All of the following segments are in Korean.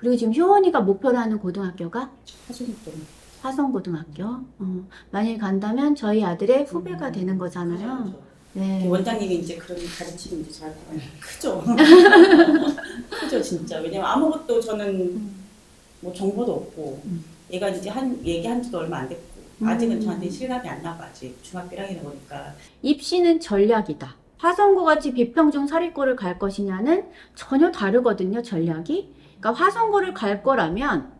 그리고 지금 효원이가 목표로 하는 고등학교가 하수구도. 화성고등학교. 만약에 간다면 저희 아들의 후배가 되는 거잖아요. 그죠. 네. 원장님이 이제 그런 가르침이 이제 잘 크죠. 크죠 진짜. 왜냐면 아무것도 저는 뭐 정보도 없고 얘가 이제 얘기한 지도 얼마 안 됐고 아직은 저한테 실감이 안 나고 아직 중학교 1학년이다 보니까. 입시는 전략이다. 화성고같이 비평중 사립고를 갈 것이냐는 전혀 다르거든요, 전략이. 그러니까 화성고를 갈 거라면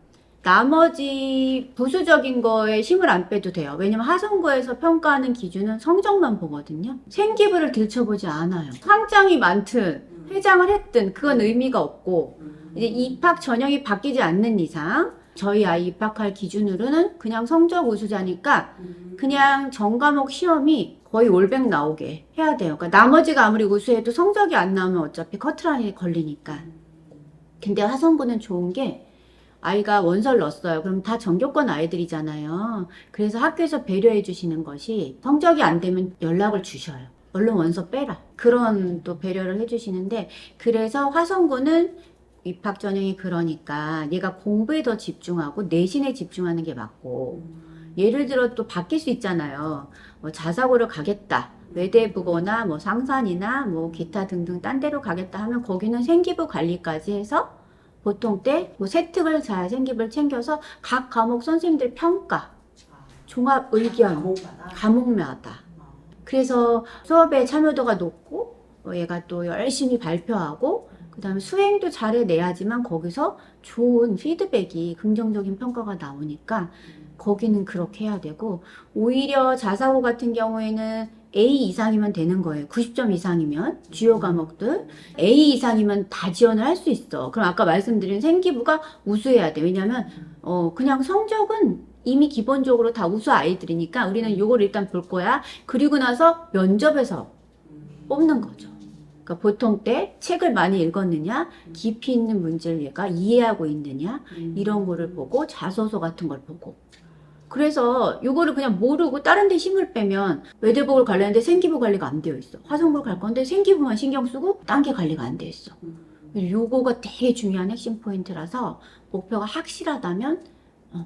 나머지 부수적인 거에 힘을 안 빼도 돼요. 왜냐면 화성고에서 평가하는 기준은 성적만 보거든요. 생기부를 들춰보지 않아요. 상장이 많든 회장을 했든 그건 의미가 없고 이제 입학 전형이 바뀌지 않는 이상 저희 아이 입학할 기준으로는 그냥 성적 우수자니까 그냥 전과목 시험이 거의 올백 나오게 해야 돼요. 그러니까 나머지가 아무리 우수해도 성적이 안 나오면 어차피 커트라인이 걸리니까. 근데 화성고는 좋은 게 아이가 원서를 넣었어요. 그럼 다 전교권 아이들이잖아요. 그래서 학교에서 배려해 주시는 것이 성적이 안 되면 연락을 주셔요. 얼른 원서 빼라. 그런 또 배려를 해 주시는데 그래서 화성고는 입학 전형이 그러니까 얘가 공부에 더 집중하고 내신에 집중하는 게 맞고 예를 들어 또 바뀔 수 있잖아요. 뭐 자사고를 가겠다. 외대부거나 뭐 상산이나 뭐 기타 등등 딴 데로 가겠다 하면 거기는 생기부 관리까지 해서 보통 때 뭐 세특을 잘 생기부를 챙겨서 각 과목 선생님들 평가, 종합 의견, 과목마다. 과목마다. 그래서 수업에 참여도가 높고 얘가 또 열심히 발표하고 그 다음에 수행도 잘 해내야지만 거기서 좋은 피드백이 긍정적인 평가가 나오니까 거기는 그렇게 해야 되고 오히려 자사고 같은 경우에는 A 이상이면 되는 거예요. 90점 이상이면 주요 과목들 A 이상이면 다 지원을 할 수 있어. 그럼 아까 말씀드린 생기부가 우수해야 돼. 왜냐면 그냥 성적은 이미 기본적으로 다 우수 아이들이니까 우리는 요걸 일단 볼 거야. 그리고 나서 면접에서 뽑는 거죠. 그러니까 보통 때 책을 많이 읽었느냐, 깊이 있는 문제를 얘가 이해하고 있느냐 이런 거를 보고 자소서 같은 걸 보고 그래서 요거를 그냥 모르고 다른 데 힘을 빼면 외대복을 관리하는데 생기부 관리가 안 되어 있어. 화성부를 갈 건데 생기부만 신경 쓰고 딴 게 관리가 안 돼 있어. 요거가 되게 중요한 핵심 포인트라서 목표가 확실하다면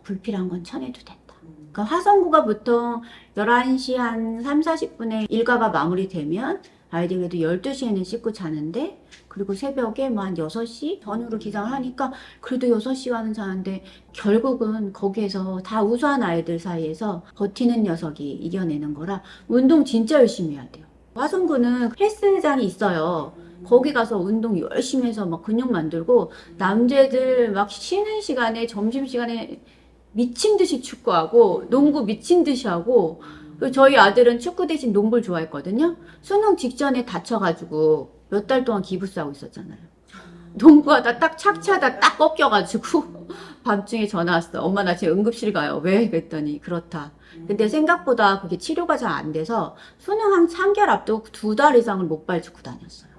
불필요한 건 쳐내도 된다. 그러니까 화성부가 보통 11시 한 3, 40분에 일과가 마무리되면 아이들이 그래도 12시에는 씻고 자는데 그리고 새벽에 뭐 한 6시 전후로 기상을 하니까 그래도 6시간은 자는데 결국은 거기에서 다 우수한 아이들 사이에서 버티는 녀석이 이겨내는 거라 운동 진짜 열심히 해야 돼요. 화성구는 헬스장이 있어요. 거기 가서 운동 열심히 해서 막 근육 만들고 남자애들 막 쉬는 시간에 점심시간에 미친 듯이 축구하고 농구 미친 듯이 하고 저희 아들은 축구 대신 농구를 좋아했거든요. 수능 직전에 다쳐가지고 몇 달 동안 기부스 하고 있었잖아요. 농구하다 딱 착차다 딱 꺾여가지고 밤중에 전화 왔어. 엄마 나 지금 응급실 가요. 왜? 그랬더니 그렇다. 근데 생각보다 그게 치료가 잘 안 돼서 수능 한 3개월 앞두고 2달 이상을 목발 짚고 다녔어요.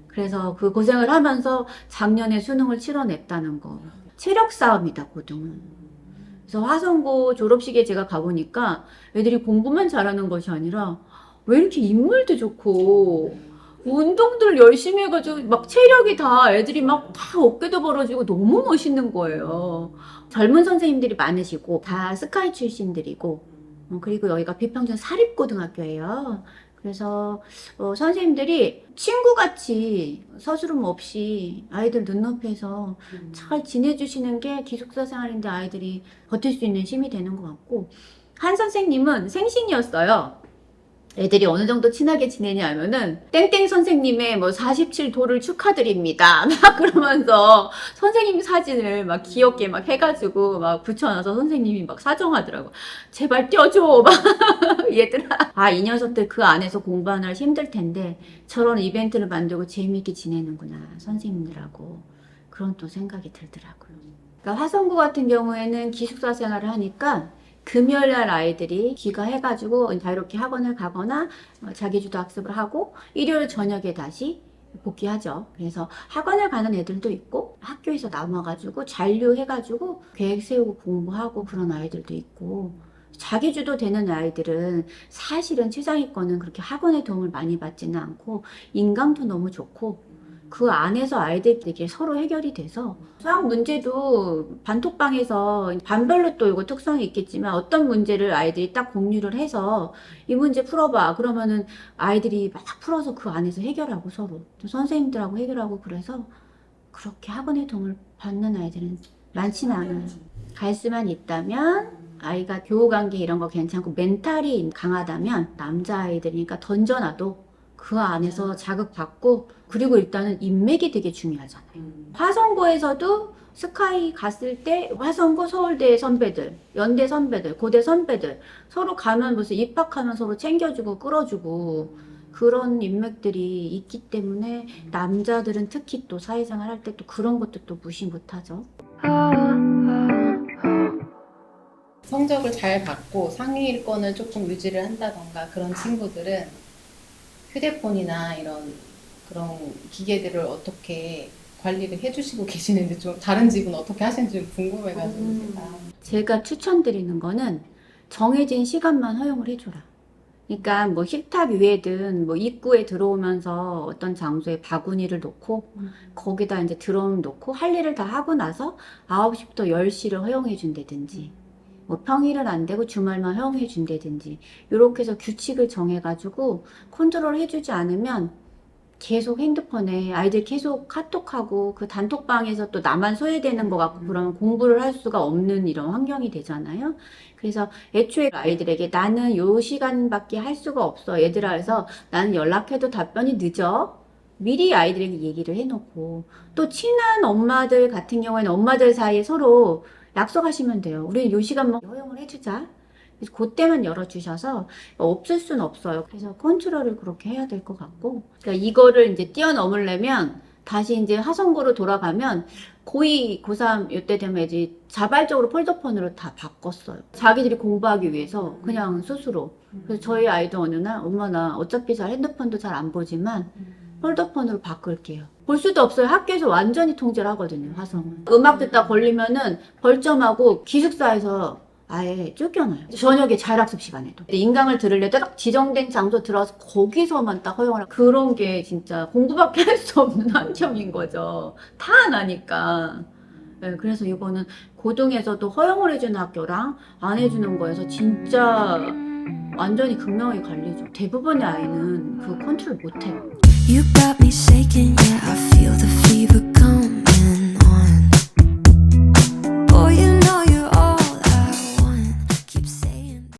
그래서 그 고생을 하면서 작년에 수능을 치러냈다는 거. 체력 싸움이다, 고등은. 그래서 화성고 졸업식에 제가 가보니까 애들이 공부만 잘하는 것이 아니라 왜 이렇게 인물도 좋고 운동들 열심히 해가지고 막 체력이 다 애들이 막 다 어깨도 벌어지고 너무 멋있는 거예요. 젊은 선생님들이 많으시고 다 스카이 출신들이고 그리고 여기가 비평준 사립고등학교예요. 그래서 선생님들이 친구같이 서스름 없이 아이들 눈높이에서 잘 지내주시는 게 기숙사 생활인데 아이들이 버틸 수 있는 힘이 되는 것 같고 한 선생님은 생신이었어요. 애들이 어느 정도 친하게 지내냐 하면은 땡땡 선생님의 뭐 47도를 축하드립니다 막 그러면서 선생님 사진을 막 귀엽게 막 해가지고 막 붙여놔서 선생님이 막 사정하더라고. 제발 떼어줘 막 얘들아 이 녀석들 그 안에서 공부하느라 힘들 텐데 저런 이벤트를 만들고 재미있게 지내는구나 선생님들하고 그런 또 생각이 들더라고요. 그러니까 화성고 같은 경우에는 기숙사 생활을 하니까 금요일날 아이들이 귀가해가지고 자유롭게 학원을 가거나 자기주도 학습을 하고 일요일 저녁에 다시 복귀하죠. 그래서 학원을 가는 애들도 있고 학교에서 남아가지고 잔류해가지고 계획 세우고 공부하고 그런 아이들도 있고 자기주도 되는 아이들은 사실은 최상위권은 그렇게 학원의 도움을 많이 받지는 않고 인강도 너무 좋고 그 안에서 아이들끼리 서로 해결이 돼서 수학 문제도 반톡방에서 반별로 또 이거 특성이 있겠지만 어떤 문제를 아이들이 딱 공유를 해서 이 문제 풀어봐 그러면은 아이들이 막 풀어서 그 안에서 해결하고 서로 또 선생님들하고 해결하고 그래서 그렇게 학원의 도움을 받는 아이들은 많지는 않아요. 갈 수만 있다면 아이가 교우관계 이런 거 괜찮고 멘탈이 강하다면 남자아이들이니까 던져놔도 그 안에서 자극받고 그리고 일단은 인맥이 되게 중요하잖아요. 화성고에서도 스카이 갔을 때 화성고 서울대 선배들, 연대 선배들, 고대 선배들 서로 가면 무슨 입학하면 서로 챙겨주고 끌어주고 그런 인맥들이 있기 때문에 남자들은 특히 또 사회생활 할 때 또 그런 것도 또 무시 못하죠. 성적을 잘 받고 상위권을 조금 유지를 한다던가 그런 친구들은 휴대폰이나 이런 그런 기계들을 어떻게 관리를 해주시고 계시는지 좀 다른 집은 어떻게 하시는지 궁금해가지고 제가 추천드리는 거는 정해진 시간만 허용을 해줘라. 그러니까 뭐 식탁 위에든 뭐 입구에 들어오면서 어떤 장소에 바구니를 놓고 거기다 이제 드럼 놓고 할 일을 다 하고 나서 9시부터 10시를 허용해 준다든지 뭐 평일은 안 되고 주말만 허용해 준다든지 이렇게 해서 규칙을 정해가지고 컨트롤 해주지 않으면 계속 핸드폰에 아이들 계속 카톡하고 그 단톡방에서 또 나만 소외되는 것 같고 그러면 공부를 할 수가 없는 이런 환경이 되잖아요. 그래서 애초에 아이들에게 나는 요 시간밖에 할 수가 없어 얘들아 해서 나는 연락해도 답변이 늦어. 미리 아이들에게 얘기를 해놓고 또 친한 엄마들 같은 경우에는 엄마들 사이에 서로 약속하시면 돼요. 우리 요 시간만 허용을 해주자. 그래서 그때만 열어주셔서 없을 순 없어요. 그래서 컨트롤을 그렇게 해야 될 것 같고 그러니까 이거를 이제 뛰어넘으려면 다시 이제 화성고로 돌아가면 고2, 고3 이때 되면 이제 자발적으로 폴더폰으로 다 바꿨어요. 자기들이 공부하기 위해서 그냥 스스로. 그래서 저희 아이도 어느 날 엄마 나 어차피 잘 핸드폰도 잘 안 보지만 폴더폰으로 바꿀게요. 볼 수도 없어요. 학교에서 완전히 통제를 하거든요. 화성은. 음악 듣다 걸리면은 벌점하고 기숙사에서 아예 쫓겨나요. 저녁에 자율학습 시간에도. 인강을 들으려도 딱 지정된 장소 들어서 거기서만 딱 허용을 하고 그런 게 진짜 공부밖에 할 수 없는 환경인 거죠. 다 안 하니까. 네, 그래서 이거는 고등에서도 허용을 해주는 학교랑 안 해주는 거에서 진짜 완전히 극명하게 갈리죠. 대부분의 아이는 그 컨트롤 못해요. You got me shaking, yeah, I feel the fever come.